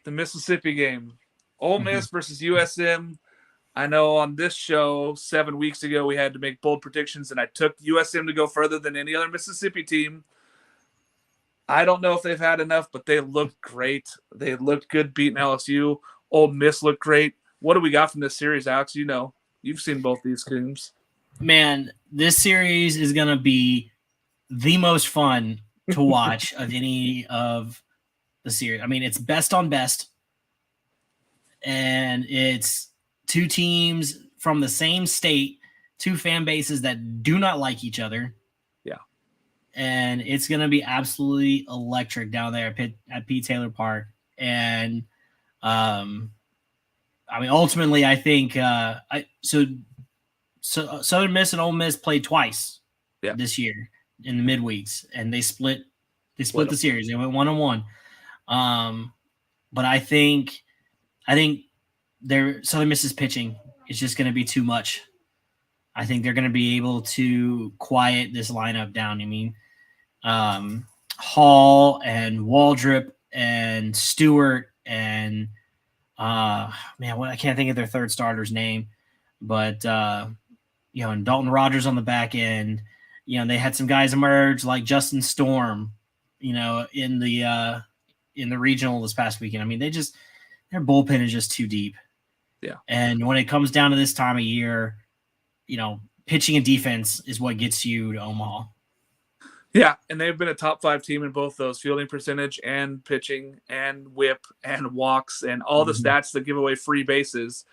the Mississippi game. Ole Miss versus USM. I know on this show 7 weeks ago we had to make bold predictions, and I took USM to go further than any other Mississippi team. I don't know if they've had enough, but they looked great. They looked good beating LSU. Ole Miss looked great. What do we got from this series, Alex? You've seen both these teams. Man, this series is going to be the most fun to watch of any of the series. I mean, it's best on best. And it's 2 teams from the same state, 2 fan bases that do not like each other. Yeah. And it's going to be absolutely electric down there at Pete Taylor Park. And, ultimately, I think so Southern Miss and Ole Miss played twice this year in the midweeks, and they split the series. They went 1-1. But I think their Southern Miss's pitching is just going to be too much. I think they're going to be able to quiet this lineup down. I mean, Hall and Waldrop and Stewart and I can't think of their third starter's name, but and Dalton Rogers on the back end. They had some guys emerge like Justin Storm, in the regional this past weekend. I mean, their bullpen is just too deep. Yeah. And when it comes down to this time of year, pitching and defense is what gets you to Omaha. Yeah, and they've been a top 5 team in both those, fielding percentage and pitching and whip and walks and all the stats that give away free bases.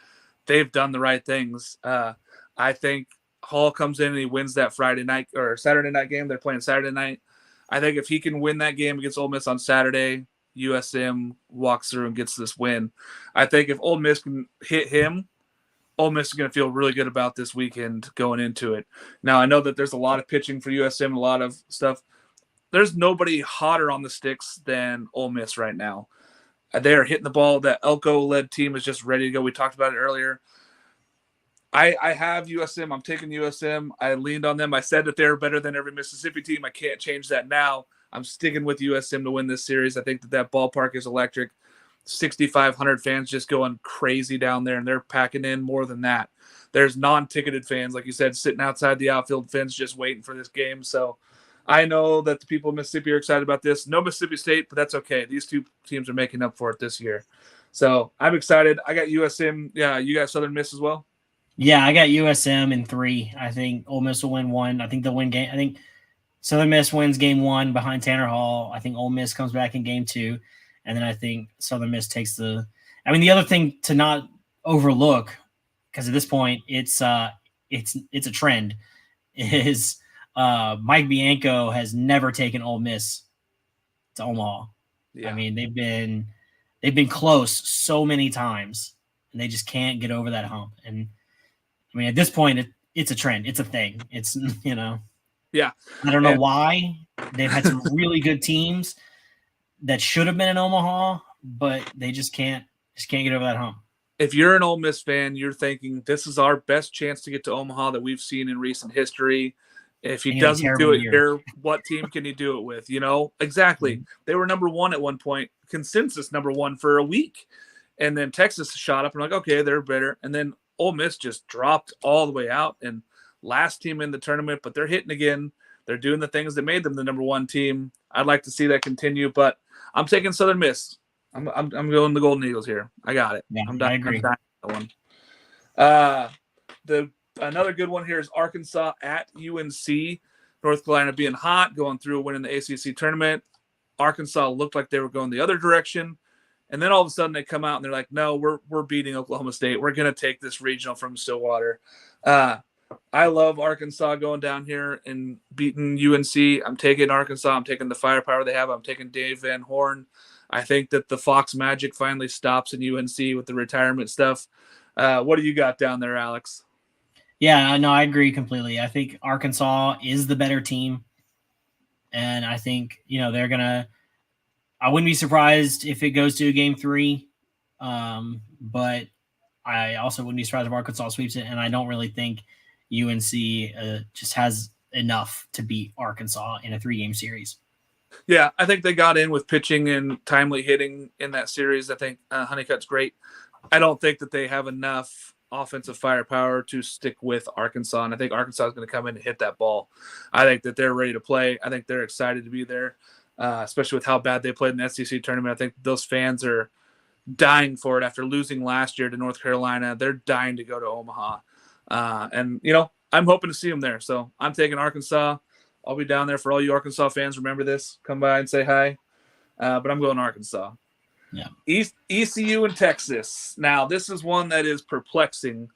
They've done the right things. I think Hall comes in and he wins that Friday night or Saturday night game. They're playing Saturday night. I think if he can win that game against Ole Miss on Saturday, USM walks through and gets this win. I think if Ole Miss can hit him, Ole Miss is going to feel really good about this weekend going into it. Now, I know that there's a lot of pitching for USM, a lot of stuff. There's nobody hotter on the sticks than Ole Miss right now. They are hitting the ball. That Elko-led team is just ready to go. We talked about it earlier. I have USM. I'm taking USM. I leaned on them. I said that they're better than every Mississippi team. I can't change that now. I'm sticking with USM to win this series. I think that ballpark is electric. 6,500 fans just going crazy down there, and they're packing in more than that. There's non-ticketed fans, like you said, sitting outside the outfield fence just waiting for this game. So I know that the people of Mississippi are excited about this. No Mississippi State, but that's okay. These two teams are making up for it this year. So I'm excited. I got USM. Yeah, you got Southern Miss as well? Yeah, I got USM in 3. I think Ole Miss will win 1. I think they'll win game. I think Southern Miss wins game 1 behind Tanner Hall. I think Ole Miss comes back in game 2. And then I think Southern Miss takes the – I mean, the other thing to not overlook, because at this point it's a trend, is Mike Bianco has never taken Ole Miss to Omaha. Yeah. I mean, they've been close so many times, and they just can't get over that hump. And, I mean, at this point, it's a trend. It's a thing. It's, Yeah. I don't know why. They've had some really good teams that should have been in Omaha, but they just can't get over that hump. If you're an Ole Miss fan, you're thinking this is our best chance to get to Omaha that we've seen in recent history. If he doesn't do it here, what team can he do it with? Exactly. Mm-hmm. They were number 1 at one point, consensus number 1 for a week. And then Texas shot up and like, okay, they're better. And then Ole Miss just dropped all the way out and last team in the tournament, but they're hitting again. They're doing the things that made them the number 1 team. I'd like to see that continue, but I'm taking Southern Miss. I'm going the Golden Eagles here. I got it. Yeah, I agree. I'm that one. Another good one here is Arkansas at UNC. North Carolina being hot, going through winning the ACC tournament. Arkansas looked like they were going the other direction. And then all of a sudden they come out and they're like, no, we're beating Oklahoma State. We're going to take this regional from Stillwater. I love Arkansas going down here and beating UNC. I'm taking Arkansas. I'm taking the firepower they have. I'm taking Dave Van Horn. I think that the Fox magic finally stops in UNC with the retirement stuff. What do you got down there, Alex? Yeah, no, I agree completely. I think Arkansas is the better team. And I think, they're going to – I wouldn't be surprised if it goes to game 3. But I also wouldn't be surprised if Arkansas sweeps it. And I don't really think UNC just has enough to beat Arkansas in a 3-game series. Yeah, I think they got in with pitching and timely hitting in that series. I think Honeycutt's great. I don't think that they have enough offensive firepower to stick with Arkansas, and I think Arkansas is going to come in and hit that ball. I think that they're ready to play. I think they're excited to be there, especially with how bad they played in the SEC tournament. I think those fans are dying for it after losing last year to North Carolina. They're dying to go to Omaha. And I'm hoping to see them there. So I'm taking Arkansas. I'll be down there for all you Arkansas fans. Remember this. Come by and say hi. But I'm going Arkansas. Yeah. ECU and Texas. Now, this is one that is perplexing.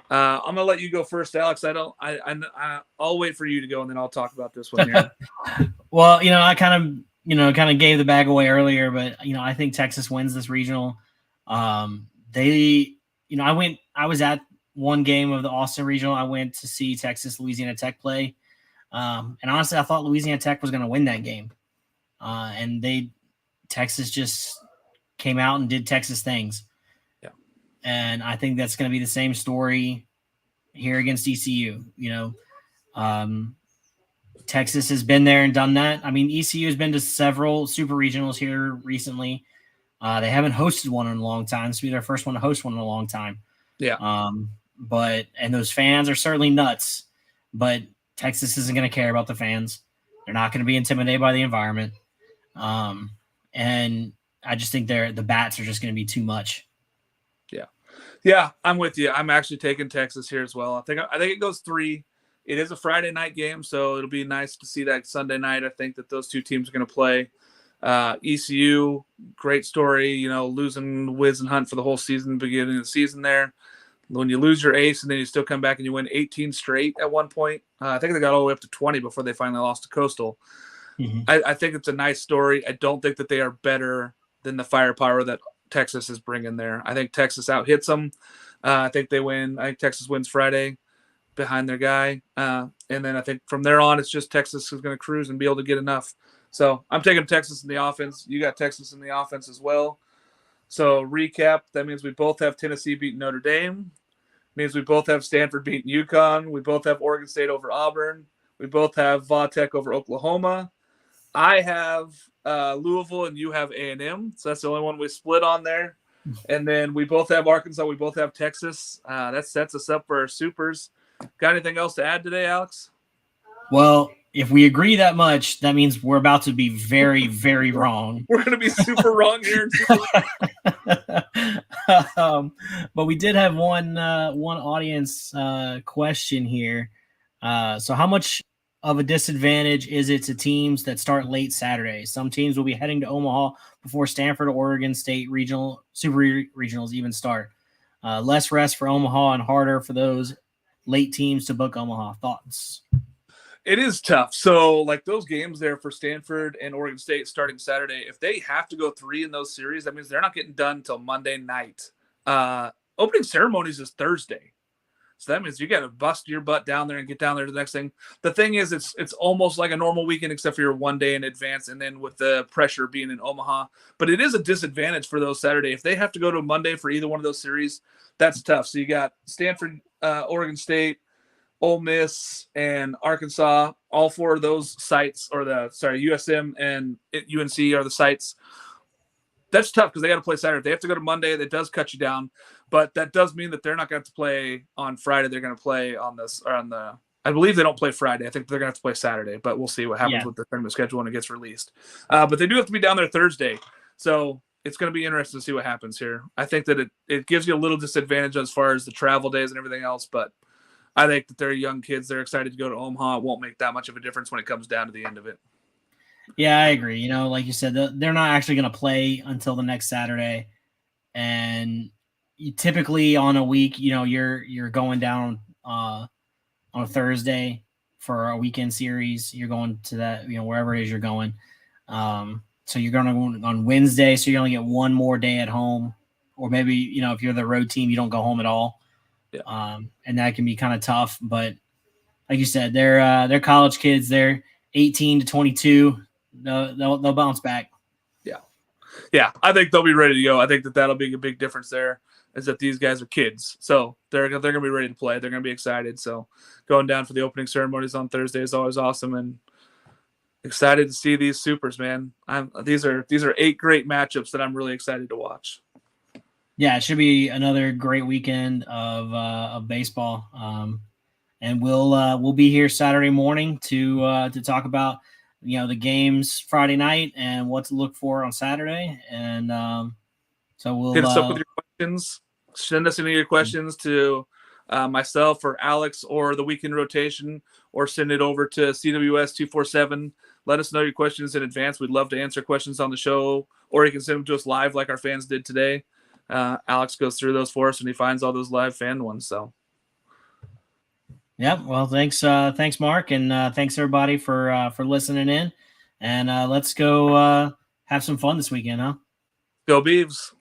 I'm going to let you go first, Alex. I'll wait for you to go, and then I'll talk about this one here. Well, I kind of gave the bag away earlier, but, I think Texas wins this regional. I was at one game of the Austin regional. I went to see Texas, Louisiana Tech play. And honestly, I thought Louisiana Tech was going to win that game. And Texas just came out and did Texas things. Yeah. And I think that's going to be the same story here against ECU. Texas has been there and done that. I mean, ECU has been to several super regionals here recently. They haven't hosted one in a long time. This will be their first one to host one in a long time. Yeah. And those fans are certainly nuts, but Texas isn't going to care about the fans. They're not going to be intimidated by the environment. And I just think the bats are just going to be too much. Yeah, I'm with you. I'm actually taking Texas here as well. I think it goes 3. It is a Friday night game, so it'll be nice to see that Sunday night. I think that those two teams are going to play. ECU, great story, losing Wiz and Hunt for the whole season, beginning of the season there. When you lose your ace and then you still come back and you win 18 straight at one point. I think they got all the way up to 20 before they finally lost to Coastal. Mm-hmm. I think it's a nice story. I don't think that they are better than the firepower that Texas is bringing there. I think Texas out-hits them. I think they win. I think Texas wins Friday behind their guy. And then I think from there on, it's just Texas is going to cruise and be able to get enough. So I'm taking Texas in the offense. You got Texas in the offense as well. So recap, that means we both have Tennessee beating Notre Dame. Means we both have Stanford beating UConn. We both have Oregon State over Auburn. We both have Va-Tech over Oklahoma. I have Louisville and you have A&M. So that's the only one we split on there. And then we both have Arkansas. We both have Texas. That sets us up for our supers. Got anything else to add today, Alex? Well, if we agree that much, that means we're about to be very, very wrong. We're going to be super wrong here. But we did have one audience question here. So how much of a disadvantage is it to teams that start late Saturday? Some teams will be heading to Omaha before Stanford or Oregon State super regionals even start. Less rest for Omaha and harder for those late teams to book Omaha. Thoughts? It is tough. So, like those games there for Stanford and Oregon State starting Saturday, if they have to go 3 in those series, that means they're not getting done until Monday night. Opening ceremonies is Thursday. So that means you got to bust your butt down there and get down there to the next thing. The thing is, it's almost like a normal weekend, except for you're 1 day in advance, and then with the pressure being in Omaha. But it is a disadvantage for those Saturday. If they have to go to Monday for either one of those series, that's tough. So you got Stanford, Oregon State, Ole Miss, and Arkansas. All 4 of those sites, USM and UNC are the sites. That's tough because they got to play Saturday. If they have to go to Monday, that does cut you down. But that does mean that they're not going to play on Friday. They're going to play I believe they don't play Friday. I think they're going to have to play Saturday, but we'll see what happens with the tournament schedule when it gets released. But they do have to be down there Thursday. So it's going to be interesting to see what happens here. I think that it gives you a little disadvantage as far as the travel days and everything else, but I think that they're young kids. They're excited to go to Omaha. It won't make that much of a difference when it comes down to the end of it. Yeah, I agree. Like you said, they're not actually going to play until the next Saturday. And you typically on a week, you're going down on a Thursday for a weekend series. You're going to that, wherever it is you're going. So you're going to go on Wednesday. So you're going to get one more day at home. Or maybe, if you're the road team, you don't go home at all. Yeah. And that can be kind of tough. But like you said, they're college kids. They're 18 to 22. They'll bounce back. Yeah, I think they'll be ready to go. I think that'll be a big difference there, is that these guys are kids. So they're going to be ready to play. They're going to be excited. So going down for the opening ceremonies on Thursday is always awesome, and excited to see these supers, man. These are 8 great matchups that I'm really excited to watch. Yeah, it should be another great weekend of baseball. And we'll be here Saturday morning to talk about the games Friday night and what to look for on Saturday. And so we'll hit us up with your questions. Send us any of your questions to myself or Alex or the weekend rotation, or send it over to CWS 247. Let us know your questions in advance. We'd love to answer questions on the show, or you can send them to us live like our fans did today. Alex goes through those for us and he finds all those live fan ones. So yeah, well, thanks, Mark, and thanks everybody for listening in. And let's go have some fun this weekend, huh? Go Beavs.